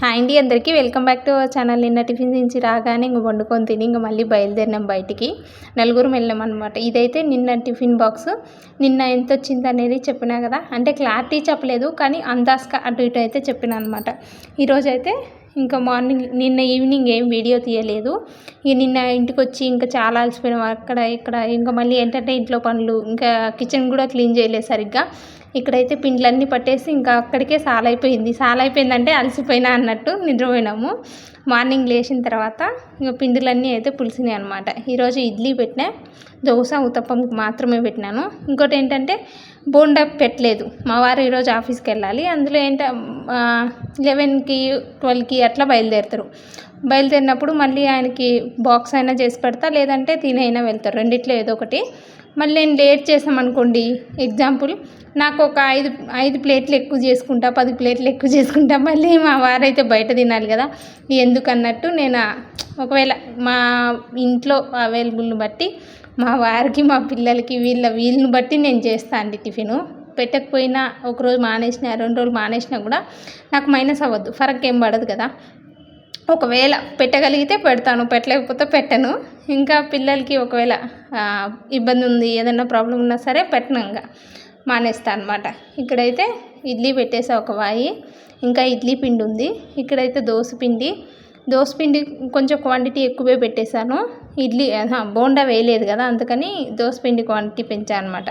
Hi అండి, అందరికీ welcome back to our channel. నిన్న టిఫిన్ నుంచి రాగానే ఇంక వండుకొని తిని ఇంక మళ్ళీ బయలుదేరినాం బయటికి. నలుగురం వెళ్ళాం అనమాట. ఇదైతే నిన్న టిఫిన్ బాక్స్. నిన్న ఎంత వచ్చింది అనేది చెప్పినా కదా, అంటే క్లారిటీ చెప్పలేదు కానీ అందాజగా అటు ఇటు అయితే చెప్పినా అనమాట. ఈరోజు అయితే ఇంకా మార్నింగ్ నిన్న ఈవినింగ్ ఏం వీడియో తీయలేదు. ఇక నిన్న ఇంటికి వచ్చి ఇంకా చాలా అలసిపోయినాం అక్కడ ఇక్కడ. ఇంకా మళ్ళీ ఏంటంటే ఇంట్లో పనులు, ఇంకా కిచెన్ కూడా క్లీన్ చేయలేదు సరిగ్గా. ఇక్కడైతే పిండ్లన్నీ పట్టేసి ఇంకా అక్కడికే సాలైపోయిందంటే అలసిపోయినా అన్నట్టు నిద్రపోయినాము. మార్నింగ్ లేచిన తర్వాత ఇంకా పిండిలన్నీ అయితే పులిసినాయి అనమాట. ఈరోజు ఇడ్లీ పెట్టినా, దోశ ఉత్తప్పం మాత్రమే పెట్టినాను. ఇంకోటి ఏంటంటే బోండా పెట్టలేదు. మా వారు ఈరోజు ఆఫీస్కి వెళ్ళాలి. అందులో 11కి 12కి అట్లా బయలుదేరినప్పుడు మళ్ళీ ఆయనకి బాక్స్ అయినా చేసి పెడతా, లేదంటే తినైనా వెళ్తారు. రెండిట్లో ఏదో ఒకటి. మళ్ళీ నేను లేట్ చేసామనుకోండి, ఎగ్జాంపుల్ నాకు ఒక 5 ప్లేట్లు ఎక్కువ చేసుకుంటా, 10 ప్లేట్లు ఎక్కువ చేసుకుంటా, మళ్ళీ మా వారైతే బయట తినాలి కదా. ఎందుకన్నట్టు నేను ఒకవేళ మా ఇంట్లో అవైలబుల్ని బట్టి మా వారికి మా పిల్లలకి వీళ్ళని బట్టి నేను చేస్తాను అండి టిఫిను. పెట్టకపోయినా ఒకరోజు మానేసిన 2 రోజులు మానేసినా కూడా నాకు మైనస్ అవ్వద్దు, ఫరక్ ఏం పడదు కదా. ఒకవేళ పెట్టగలిగితే పెడతాను, పెట్టలేకపోతే పెట్టను. ఇంకా పిల్లలకి ఒకవేళ ఇబ్బంది ఉంది, ఏదైనా ప్రాబ్లం ఉన్నా సరే పెట్టను, ఇంకా మానేస్తాను అనమాట. ఇక్కడైతే ఇడ్లీ పెట్టేసా ఒక వాయి. ఇంకా ఇడ్లీ పిండి ఉంది. ఇక్కడైతే దోశ పిండి కొంచెం క్వాంటిటీ ఎక్కువే పెట్టేశాను. బోండా వేయలేదు కదా, అందుకని దోశ పిండి క్వాంటిటీ పెంచాను అనమాట.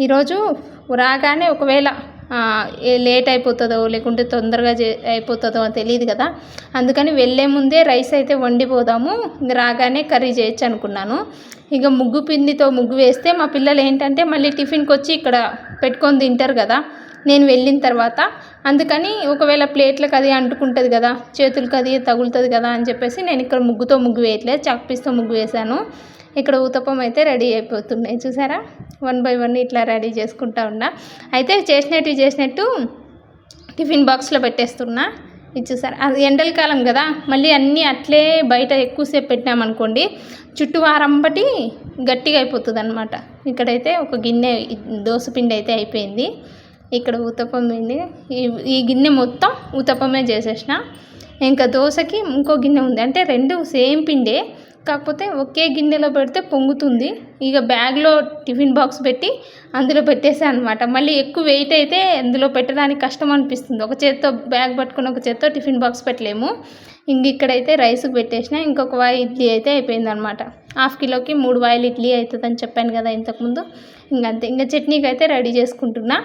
ఈరోజు రాగానే ఒకవేళ లేట్ అయిపోతుందో లేకుంటే తొందరగా అయిపోతుందో అని తెలియదు కదా, అందుకని వెళ్ళే ముందే రైస్ అయితే వండిపోదాము, రాగానే కర్రీ చేయొచ్చు అనుకున్నాను. ఇక పిండితో ముగ్గు వేస్తే మా పిల్లలు ఏంటంటే మళ్ళీ టిఫిన్కి వచ్చి ఇక్కడ పెట్టుకొని తింటారు కదా నేను వెళ్ళిన తర్వాత. అందుకని ఒకవేళ ప్లేట్లకు అది అంటుకుంటుంది కదా, చేతులకు అది తగులుతుంది కదా అని చెప్పేసి నేను ఇక్కడ ముగ్గు వేయట్లేదు, చాక్పీస్తో ముగ్గు వేశాను. ఇక్కడ ఊతప్పం అయితే రెడీ అయిపోతున్నాయి చూసారా. 1 by 1 ఇట్లా రెడీ చేసుకుంటా ఉన్నా. అయితే చేసినట్టు టిఫిన్ బాక్స్లో పెట్టేస్తున్నా. ఇది చూసారా, అది ఎండల కాలం కదా, మళ్ళీ అన్నీ అట్లే బయట ఎక్కువసేపు పెట్టినామనుకోండి చుట్టూ వారంబటి గట్టిగా అయిపోతుంది అనమాట. ఇక్కడైతే ఒక గిన్నె దోశ పిండి అయితే అయిపోయింది. ఇక్కడ ఊతప్పం పిండి, ఈ గిన్నె మొత్తం ఊతప్పమే చేసేసిన. ఇంకా దోశకి ఇంకో గిన్నె ఉంది, అంటే 2 సేమ్ పిండే, కాకపోతే ఒకే గిన్నెలో పెడితే పొంగుతుంది. ఇక బ్యాగ్లో టిఫిన్ బాక్స్ పెట్టి అందులో పెట్టేసాను అనమాట. మళ్ళీ ఎక్కువ వెయిట్ అయితే అందులో పెట్టడానికి కష్టం అనిపిస్తుంది. ఒక చేత్తో బ్యాగ్ పట్టుకుని ఒక చేత్తో టిఫిన్ బాక్స్ పెట్టలేము. ఇక్కడైతే రైస్కి పెట్టేసిన. ఇంకొక వాయి ఇడ్లీ అయితే అయిపోయింది అనమాట. 1/2 కిలోకి 3 వాయిలు ఇడ్లీ అవుతుందని చెప్పాను కదా ఇంతకుముందు. ఇంకంతే. ఇంకా చట్నీకి అయితే రెడీ చేసుకుంటున్నా.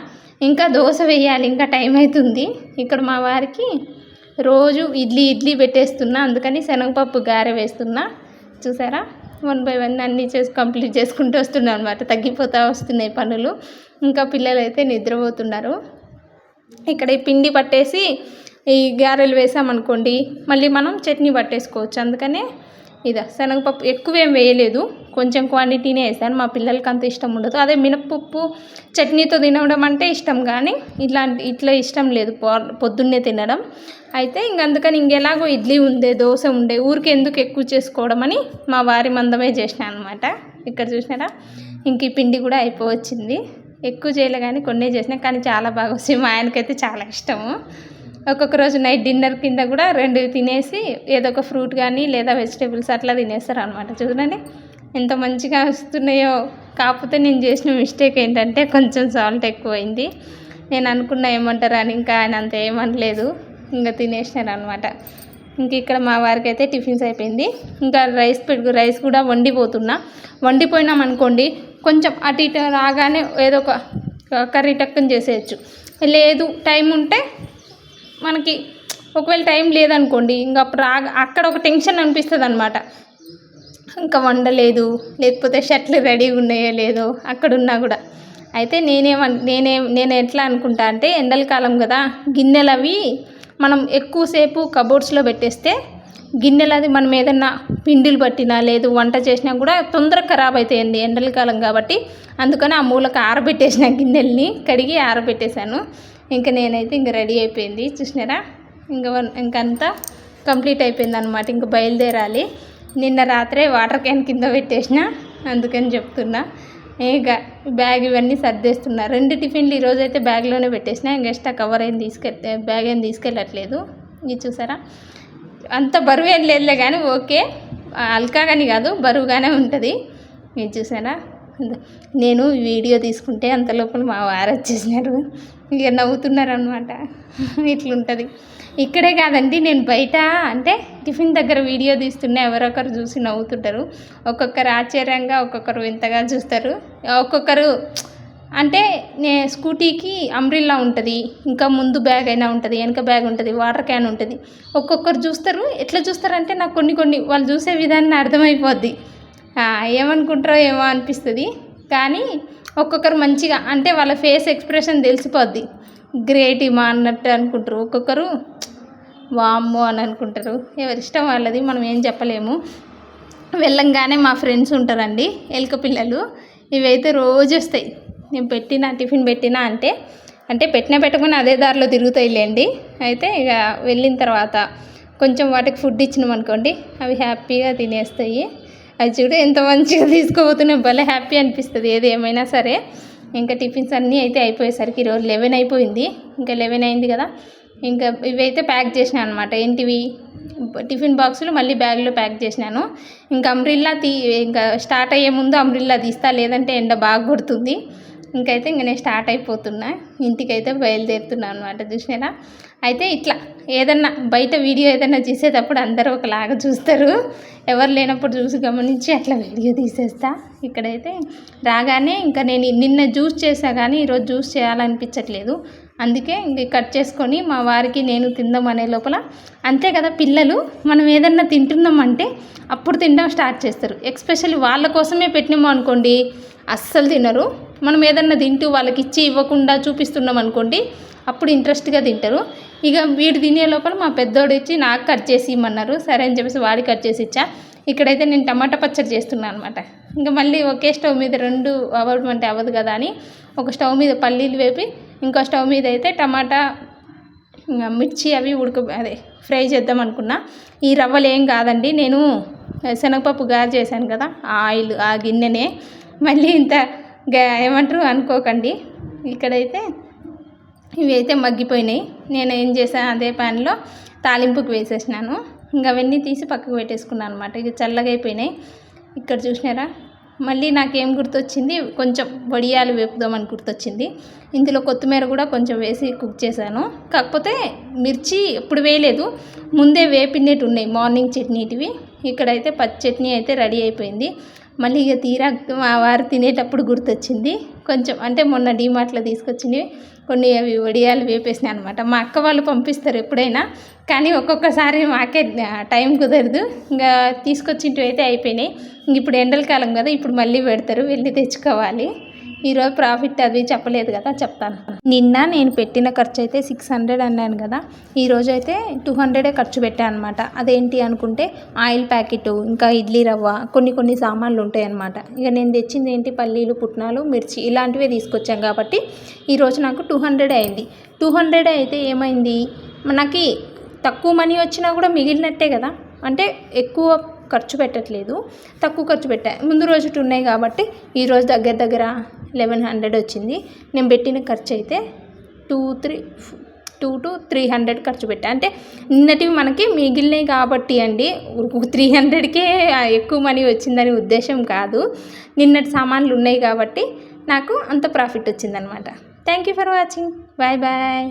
ఇంకా దోశ వేయాలి, ఇంకా టైం అవుతుంది. ఇక్కడ మా వారికి రోజు ఇడ్లీ పెట్టేస్తున్నా, అందుకని శనగపప్పు గారె వేస్తున్నా. చూసారా, 1 by 1 అన్నీ కంప్లీట్ చేసుకుంటూ వస్తున్నాను అనమాట. తగ్గిపోతూ వస్తున్నాయి పనులు. ఇంకా పిల్లలు అయితే నిద్రపోతున్నారు. ఇక్కడ ఈ పిండి పట్టేసి ఈ గారెలు వేసామనుకోండి మళ్ళీ మనం చట్నీ పట్టేసుకోవచ్చు. అందుకనే శనగపప్పు ఎక్కువేం వేయలేదు, కొంచెం క్వాంటిటీనే వేసాను. మా పిల్లలకి అంత ఇష్టం ఉండదు. అదే మినప్పప్పు చట్నీతో తినడం అంటే ఇష్టం, కానీ ఇట్లా ఇష్టం లేదు పొద్దున్నే తినడం. అయితే అందుకని ఇంకెలాగో ఇడ్లీ ఉండే, దోశ ఉండే, ఊరికి ఎందుకు ఎక్కువ చేసుకోవడం అని మా వారి మందమే చేసిన అనమాట. ఇక్కడ చూసినారా, ఇంక ఈ పిండి కూడా అయిపోవచ్చింది. ఎక్కువ చేయలే కానీ కొన్నే చేసిన, కానీ చాలా బాగా వస్తాయి. మా ఆయనకైతే చాలా ఇష్టము. ఒక్కొక్క రోజు నైట్ డిన్నర్ కింద కూడా 2 తినేసి ఏదో ఒక ఫ్రూట్ కానీ లేదా వెజిటేబుల్స్ అట్లా తినేస్తారు అనమాట. చూడండి ఎంత మంచిగా వస్తున్నాయో. కాకపోతే నేను చేసిన మిస్టేక్ ఏంటంటే కొంచెం సాల్ట్ ఎక్కువైంది. నేను అనుకున్నా ఏమంటారు అని, ఇంకా ఆయన అంత ఏమనలేదు, ఇంకా తినేసినారు అనమాట. ఇక్కడ మా వారికి అయితే టిఫిన్స్ అయిపోయింది. ఇంకా రైస్ కూడా వండిపోయినాం అనుకోండి, కొంచెం అటు ఇటు రాగానే ఏదో ఒక కర్రీ టక్కుని చేసేయచ్చు. లేదు టైం ఉంటే మనకి, ఒకవేళ టైం లేదనుకోండి ఇంకా అప్పుడు అక్కడ ఒక టెన్షన్ అనిపిస్తుంది అనమాట. ఇంకా వండలేదు, లేకపోతే షర్ట్లు రెడీగా ఉన్నాయో లేదో అక్కడున్నా కూడా. అయితే నేను ఎట్లా అనుకుంటా అంటే, ఎండల కాలం కదా, గిన్నెలు అవి మనం ఎక్కువసేపు కబోర్డ్స్లో పెట్టేస్తే గిన్నెలు అది మనం ఏదన్నా పిండిలు పట్టినా లేదు వంట చేసినా కూడా తొందరగా ఖరాబ్ అవుతాయండి ఎండల కాలం కాబట్టి. అందుకని ఆ మూలకు ఆరబెట్టేసిన, గిన్నెల్ని కడిగి ఆరబెట్టేశాను. నేనైతే రెడీ అయిపోయింది చూసినారా. ఇంకంతా కంప్లీట్ అయిపోయింది అనమాట. బయలుదేరాలి. నిన్న రాత్రే వాటర్ క్యాన్ కింద పెట్టేసిన, అందుకని చెప్తున్నా. బ్యాగ్ ఇవన్నీ సర్దేస్తున్నా. 2 టిఫిన్లు ఈరోజు అయితే బ్యాగ్లోనే పెట్టేసిన. ఎక్స్ట్రా బ్యాగ్ ఏం తీసుకెళ్ళట్లేదు. ఇది చూసారా, అంత బరువు ఏం లేదులే కానీ ఓకే, అల్కాగాని కాదు బరువుగానే ఉంటుంది. ఇది చూసారా, నేను వీడియో తీసుకుంటే అంత లోపల మా వారు వచ్చేసినారు, ఇక నవ్వుతున్నారు అనమాట. ఇట్లుంటుంది. ఇక్కడే కాదండి, నేను బయట అంటే టిఫిన్ దగ్గర వీడియో తీస్తున్నా ఎవరొకరు చూసి నవ్వుతుంటారు. ఒక్కొక్కరు ఆశ్చర్యంగా, ఒక్కొక్కరు వింతగా చూస్తారు. ఒక్కొక్కరు అంటే స్కూటీకి అంబ్రిల్లా ఉంటుంది, ఇంకా ముందు బ్యాగ్ అయినా ఉంటుంది, వెనక బ్యాగ్ ఉంటుంది, వాటర్ క్యాన్ ఉంటుంది. ఒక్కొక్కరు చూస్తారు. ఎట్లా చూస్తారంటే నాకు కొన్ని వాళ్ళు చూసే విధానం అర్థమైపోద్ది. ఏమనుకుంటారో ఏమో అనిపిస్తుంది. కానీ ఒక్కొక్కరు మంచిగా అంటే వాళ్ళ ఫేస్ ఎక్స్ప్రెషన్ తెలిసిపోద్ది. గ్రేట్ ఇమా అన్నట్టు అనుకుంటారు, ఒక్కొక్కరు వామ్మో అని అనుకుంటారు. ఎవరిష్టం వాళ్ళది, మనం ఏం చెప్పలేము. వెళ్ళంగానే మా ఫ్రెండ్స్ ఉంటారండి ఎలుక పిల్లలు, ఇవైతే రోజు వస్తాయి. నేను టిఫిన్ పెట్టినా అంటే పెట్టకుండా అదే దారిలో తిరుగుతాయిలేండి. అయితే ఇక వెళ్ళిన తర్వాత కొంచెం వాటికి ఫుడ్ ఇచ్చినాం అనుకోండి, అవి హ్యాపీగా తినేస్తాయి. అది చూడు ఎంత మంచిగా తీసుకోబోతున్నాయి, భలే హ్యాపీ అనిపిస్తుంది ఏది ఏమైనా సరే. ఇంకా టిఫిన్స్ అన్నీ అయితే అయిపోయేసరికి ఈరోజు 11 అయిపోయింది. ఇంకా 11 అయింది కదా, ఇంకా ఇవైతే ప్యాక్ చేసినాను అనమాట. ఏంటివి, టిఫిన్ బాక్సులు మళ్ళీ బ్యాగ్లో ప్యాక్ చేసినాను. ఇంకా అంబ్రిల్లా ఇంకా స్టార్ట్ అయ్యే ముందు అంబ్రిల్లా తీస్తా, లేదంటే ఎండ బాగా కొడుతుంది. ఇంకైతే నేను స్టార్ట్ అయిపోతున్నా, ఇంటికైతే బయలుదేరుతున్నాను అనమాట. చూసినారా, అయితే ఇట్లా ఏదన్నా బయట వీడియో ఏదైనా చేసేటప్పుడు అందరూ ఒకలాగా చూస్తారు, ఎవరు లేనప్పుడు చూసి గమనించి అట్లా వీడియో తీసేస్తా. ఇక్కడైతే రాగానే ఇంకా నేను నిన్న జ్యూస్ చేసా కానీ ఈరోజు జ్యూస్ చేయాలనిపించట్లేదు, అందుకే ఇంక కట్ చేసుకొని మా వారికి నేను తిందాం అనే లోపల, అంతే కదా పిల్లలు, మనం ఏదన్నా తింటున్నామంటే అప్పుడు తినడం స్టార్ట్ చేస్తారు. ఎస్పెషల్లీ వాళ్ళ కోసమే పెట్టినాము అనుకోండి అస్సలు తినరు. మనం ఏదన్నా తింటూ వాళ్ళకి ఇచ్చి ఇవ్వకుండా చూపిస్తున్నాం అనుకోండి అప్పుడు ఇంట్రెస్ట్గా తింటారు. ఇక వీడు తినే లోపల మా పెద్దోడు ఇచ్చి నాకు కట్ చేసి ఇమ్మన్నారు, సరే అని చెప్పేసి వాడి కట్ చేసి ఇచ్చా. ఇక్కడైతే నేను టమాటా పచ్చడి చేస్తున్నాను అనమాట. ఇంకా మళ్ళీ ఒకే స్టవ్ మీద 2 అవ్వమంటే అవ్వదు కదా అని ఒక స్టవ్ మీద పల్లీలు వేపి ఇంకో స్టవ్ మీద అయితే టమాటా మిర్చి అవి ఫ్రై చేద్దాం అనుకున్నా. ఈ రవ్వలు ఏం కాదండి, నేను శనగపప్పు గారె చేశాను కదా, ఆ ఆయిల్ ఆ గిన్నెనే, మళ్ళీ ఇంత ఏమంటారు అనుకోకండి. ఇక్కడైతే ఇవి అయితే మగ్గిపోయినాయి. నేను ఏం చేశాను, అదే ప్యాన్లో తాలింపుకి వేసేసినాను. ఇంకా అవన్నీ తీసి పక్కకు పెట్టేసుకున్నాను అనమాట. ఇక చల్లగా అయిపోయినాయి. ఇక్కడ చూసినారా, మళ్ళీ నాకేం గుర్తొచ్చింది, కొంచెం వడియాలు వేపుదామని గుర్తొచ్చింది. ఇందులో కొత్తిమీర కూడా కొంచెం వేసి కుక్ చేశాను. కాకపోతే మిర్చి ఎప్పుడు వేయలేదు, ముందే వేపినట్టు ఉన్నాయి మార్నింగ్ చట్నీటివి. ఇక్కడైతే పచ్చి చట్నీ అయితే రెడీ అయిపోయింది. మళ్ళీ ఇక తీరా మా వారు తినేటప్పుడు గుర్తొచ్చింది కొంచెం, అంటే మొన్న డీమార్ట్లో తీసుకొచ్చినవి కొన్ని అవి వడియాలు వేపేసినాయి అనమాట. మా అక్క వాళ్ళు పంపిస్తారు ఎప్పుడైనా, కానీ ఒక్కొక్కసారి మాకే టైం కుదరదు. ఇంకా తీసుకొచ్చినవి అయితే అయిపోయినాయి. ఇప్పుడు ఎండల కాలం కదా, ఇప్పుడు మళ్ళీ పెడతారు, వెళ్ళి తెచ్చుకోవాలి. ఈరోజు ప్రాఫిట్ అది చెప్పలేదు కదా, చెప్తాను. నిన్న నేను పెట్టిన ఖర్చు అయితే 600 అన్నాను కదా, ఈరోజు అయితే 200 ఖర్చు పెట్టాను అనమాట. అదేంటి అనుకుంటే ఆయిల్ ప్యాకెట్, ఇంకా ఇడ్లీ రవ్వ, కొన్ని సామాన్లు ఉంటాయి అన్నమాట. ఇక నేను తెచ్చింది ఏంటి, పల్లీలు, పుట్నాలు, మిర్చి ఇలాంటివే తీసుకొచ్చాం కాబట్టి ఈరోజు నాకు 200 అయింది. 200 అయితే ఏమైంది, మనకి తక్కువ మనీ వచ్చినా కూడా మిగిలినట్టే కదా, అంటే ఎక్కువ ఖర్చు పెట్టట్లేదు, తక్కువ ఖర్చు పెట్టా. ముందు రోజు ఉన్నాయి కాబట్టి ఈరోజు దగ్గర 1100 వచ్చింది. నేను పెట్టిన ఖర్చు అయితే 2 to 300 ఖర్చు పెట్టా. అంటే నిన్నటివి మనకి మిగిలినాయి కాబట్టి అండి, 300కే ఎక్కువ మనీ వచ్చిందని ఉద్దేశం కాదు, నిన్నటి సామాన్లు ఉన్నాయి కాబట్టి నాకు అంత ప్రాఫిట్ వచ్చిందనమాట. Thank you for watching, bye bye.